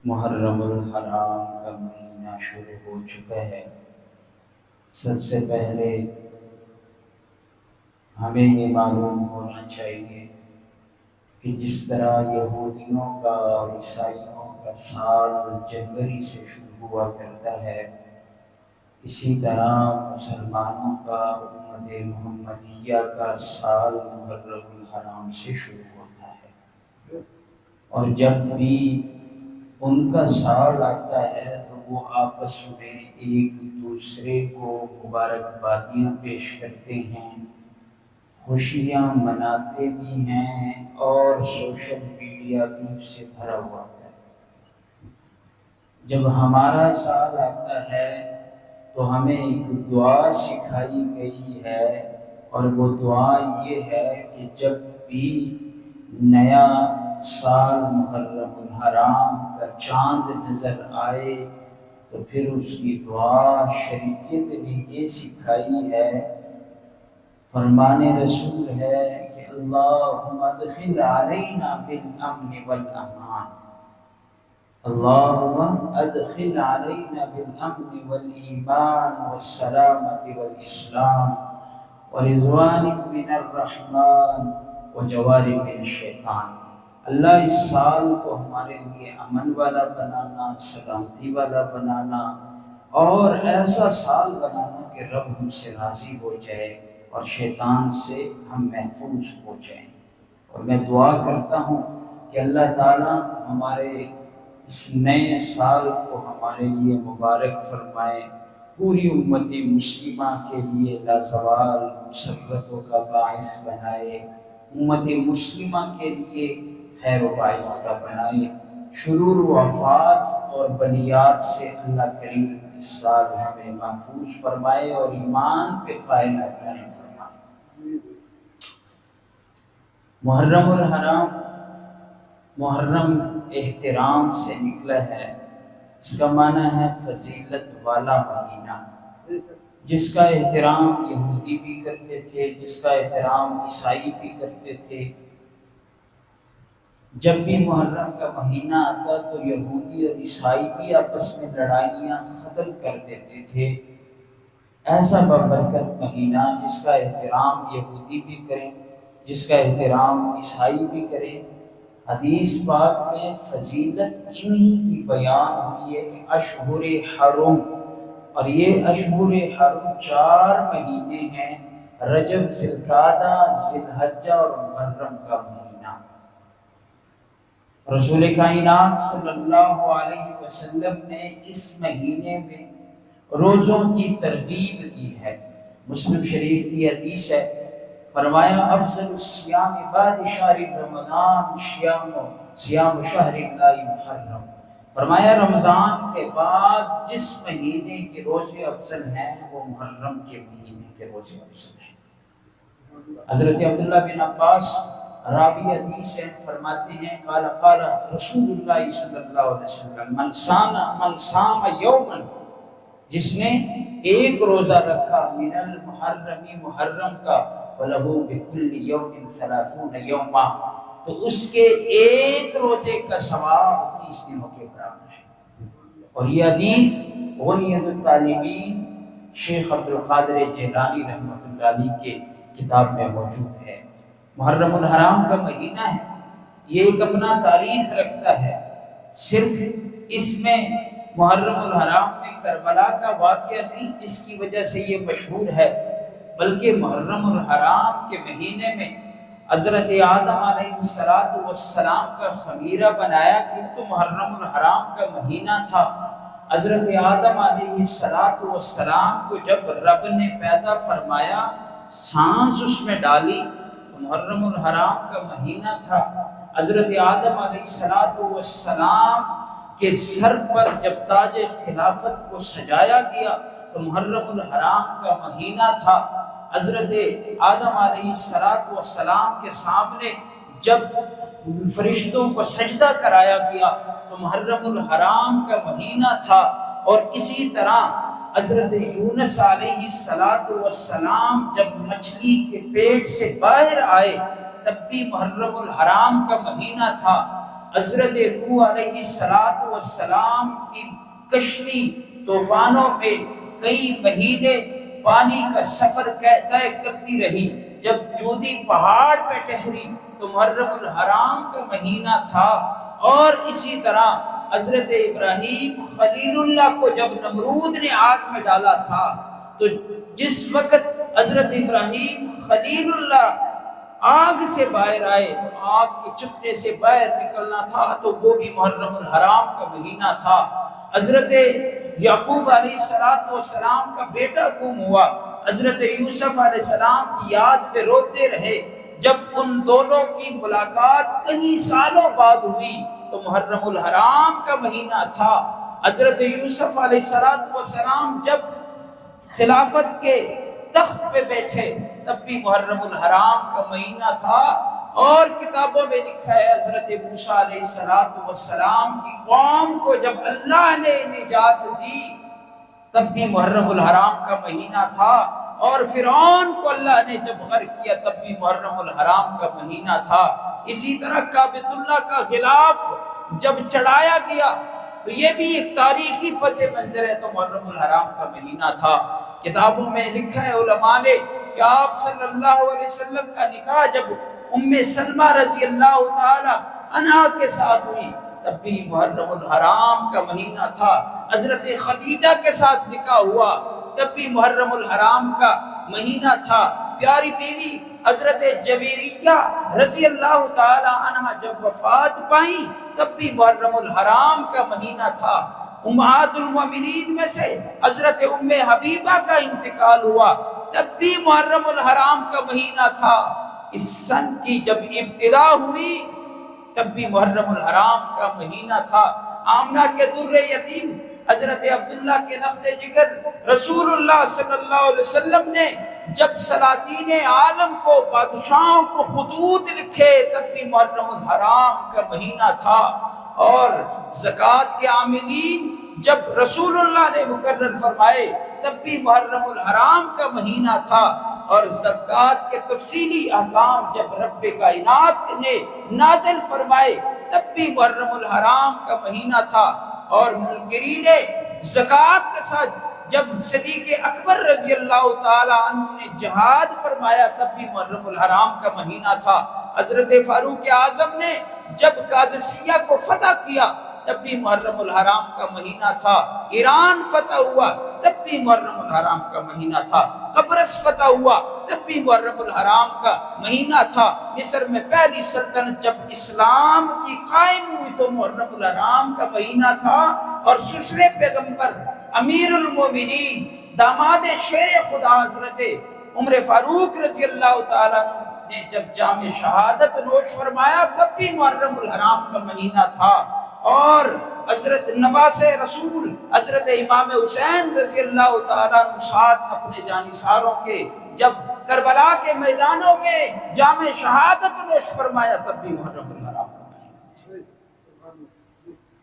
محرم الحرام کا مہینہ شروع ہو چکا ہے۔ سب سے پہلے ہمیں یہ معلوم ہونا چاہیے کہ جس طرح یہودیوں کا اور عیسائیوں کا سال جنوری سے شروع ہوا کرتا ہے، اسی طرح مسلمانوں کا امت محمدیہ کا سال محرم الحرام سے شروع ہوتا ہے، اور جب بھی ان کا سال آتا ہے تو وہ آپس میں ایک دوسرے کو مبارکبادیاں پیش کرتے ہیں، خوشیاں مناتے بھی ہیں، اور سوشل میڈیا بھی اس سے بھرا ہوا ہوتا ہے۔ جب ہمارا سال آتا ہے تو ہمیں ایک دعا سکھائی گئی ہے، اور وہ دعا یہ ہے کہ جب بھی نیا سال محرم الحرام کا چاند نظر آئے تو پھر اس کی دعا شریعت نے یہ سکھائی ہے، فرمان رسول ہے کہ اللہم ادخل علینا بالامن والامان، اللہم ادخل علینا بالامن والایمان والسلامة والاسلام ورضوان من الرحمن وجوارب الشیطان۔ اللہ اس سال کو ہمارے لیے امن والا بنانا، سلامتی والا بنانا، اور ایسا سال بنانا کہ رب ہم سے راضی ہو جائے اور شیطان سے ہم محفوظ ہو جائیں۔ اور میں دعا کرتا ہوں کہ اللہ تعالیٰ ہمارے اس نئے سال کو ہمارے لیے مبارک فرمائے، پوری امت مسلمہ کے لیے لازوال مسرتوں کا باعث بنائے، امت مسلمہ کے لیے خیر و باعث کا بنائے، شرور و آفات اور بلیات سے اللہ کریم اس سال ہمیں محفوظ فرمائے اور ایمان پہ قائم فرمائے۔ محرم الحرام، محرم احترام سے نکلا ہے، اس کا معنی ہے فضیلت والا مہینہ، جس کا احترام یہودی بھی کرتے تھے، جس کا احترام عیسائی بھی کرتے تھے۔ جب بھی محرم کا مہینہ آتا تو یہودی اور عیسائی بھی آپس میں لڑائیاں ختم کر دیتے تھے۔ ایسا بابرکت مہینہ جس کا احترام یہودی بھی کریں، جس کا احترام عیسائی بھی کریں۔ حدیث پاک میں فضیلت انہی کی بیان ہوئی ہے کہ اشہر حرم، اور یہ اشہر حرم 4 مہینے ہیں، رجب، ذی القعدہ، ذی الحجہ اور محرم کا مہینہ۔ رسول کائنات صلی اللہ علیہ وسلم نے اس مہینے میں روزوں کی ترغیب دی ہے۔ مسلم شریف کی حدیث ہے، فرمایا افضل الصیام بعد شہر رمضان صیام شہر اللہ محرم، فرمایا رمضان کے بعد جس مہینے کے روزے افضل ہیں وہ محرم کے مہینے کے روزے افضل ہیں۔ حضرت عبداللہ بن عباس راوی حدیث ہیں، فرماتے ہیں قال قال رسول اللہ صلی اللہ علیہ وسلم من صام یوما، جس نے ایک روزہ رکھا من المحرم، محرم کا، فلہ بکل یوم 30 یوما، تو اس کے ایک روزے کا ثواب 30 دنوں کے برابر ہے۔ اور یہ حدیث غنیۃ الطالبین شیخ عبد القادر جیلانی رحمۃ اللہ علیہ کے کتاب میں موجود ہے۔ محرم الحرام کا مہینہ ہے، یہ ایک اپنا تاریخ رکھتا ہے۔ صرف اس میں محرم الحرام میں کربلا کا واقعہ نہیں جس کی وجہ سے یہ مشہور ہے، بلکہ محرم الحرام کے مہینے میں حضرت آدم علیہ السلام کا خمیرہ بنایا گیا تو محرم الحرام کا مہینہ تھا۔ حضرت آدم علیہ السلام کو جب رب نے پیدا فرمایا، سانس اس میں ڈالی، محرم الحرام کا مہینہ تھا۔ حضرت آدم علیہ السلام کے سر پر جب تاج خلافت کو سجایا گیا تو محرم الحرام کا مہینہ تھا۔ حضرت آدم علیہ السلام کے سامنے جب فرشتوں کو سجدہ کرایا گیا تو محرم الحرام کا مہینہ تھا۔ اور اسی طرح حضرت یونس علیہ السلام جب مچھلی کے پیٹ سے باہر آئے تب بھی محرم الحرام کا مہینہ تھا۔ حضرت نوح علیہ السلام کی کشتی طوفانوں میں کئی مہینے پانی کا سفر طے کرتی رہی، جب جودی پہاڑ پہ ٹھہری تو محرم الحرام کا مہینہ تھا۔ اور اسی طرح حضرت ابراہیم خلیل اللہ کو جب نمرود نے آگ میں ڈالا تھا تو جس وقت حضرت ابراہیم خلیل اللہ آگ سے باہر آئے تو آگ کے چپنے سے باہر نکلنا تھا تو وہ بھی محرم الحرام کا مہینہ تھا۔ حضرت یعقوب علیہ السلام کا بیٹا گم ہوا، حضرت یوسف علیہ السلام کی یاد پہ روتے رہے، جب ان دونوں کی ملاقات کئی سالوں بعد ہوئی تو محرم الحرام کا مہینہ تھا۔ حضرت یوسف علیہ السلام جب خلافت کے تخت پہ بیٹھے تب بھی محرم الحرام کا مہینہ تھا۔ اور کتابوں میں لکھا ہے حضرت موسیٰ علیہ السلام کی قوم کو جب اللہ نے نجات دی تب بھی محرم الحرام کا مہینہ تھا، اور فرعون کو اللہ نے جب غرق کیا تب بھی محرم الحرام کا مہینہ تھا۔ اسی طرح کعبۃ اللہ کا غلاف جب چڑھایا گیا تو یہ بھی ایک تاریخی پس منظر ہے، تو محرم الحرام کا مہینہ تھا۔ کتابوں میں لکھا ہے علماء نے کہ آپ صلی اللہ علیہ وسلم کا نکاح جب ام سلمہ رضی اللہ تعالی عنہا کے ساتھ ہوئی تب بھی محرم الحرام کا مہینہ تھا۔ حضرت خدیجہ کے ساتھ نکاح ہوا تب بھی محرم الحرام کا مہینہ تھا۔ پیاری بیوی حضرت جویریہ رضی اللہ تعالی عنہا جب وفات پائیں تب بھی محرم الحرام کا مہینہ تھا۔ امہات المومنین میں سے حضرت ام حبیبہ کا انتقال ہوا تب بھی محرم الحرام کا مہینہ تھا۔ اس سن کی جب ابتدا ہوئی تب بھی محرم الحرام کا مہینہ تھا۔ آمنہ کے در یتیم حضرت عبداللہ کے نقد جگر رسول اللہ صلی اللہ علیہ وسلم نے جب سلاطین عالم کو بادشاہوں کو خطوط لکھے تب بھی محرم الحرام کا مہینہ تھا۔ اور زکوٰۃ کے عاملین جب رسول اللہ نے مقرر فرمائے تب بھی محرم الحرام کا مہینہ تھا۔ اور زکوٰۃ کے تفصیلی احکام جب رب کائنات نے نازل فرمائے تب بھی محرم الحرام کا مہینہ تھا۔ اور منکرین زکوٰۃ کے ساتھ جب صدیق اکبر رضی اللہ تعالی عنہ نے جہاد فرمایا تب بھی محرم الحرام کا مہینہ تھا۔ حضرت فاروق اعظم نے جب قادسیہ کو فتح کیا تب بھی محرم الحرام کا مہینہ تھا۔ ایران فتح ہوا تب بھی محرم الحرام کا مہینہ تھا۔ قبرص فتح ہوا تب بھی محرم الحرام کا مہینہ تھا۔ مصر میں پہلی سلطنت جب اسلام کی قائم ہوئی تو محرم الحرام کا مہینہ تھا۔ اور سسر پیغمبر امیر المومنین داماد شیر خدا حضرت عمر فاروق رضی اللہ تعالیٰ نے جب جام شہادت نوش فرمایا تب بھی محرم الحرام کا مہینہ تھا۔ اور حضرت نواز رسول حضرت امام حسین رضی اللہ تعالیٰ عنہ ساتھ اپنے جانثاروں کے جب کربلا کے میدانوں میں جام شہادت نوش فرمایا تب بھی محرم الحرام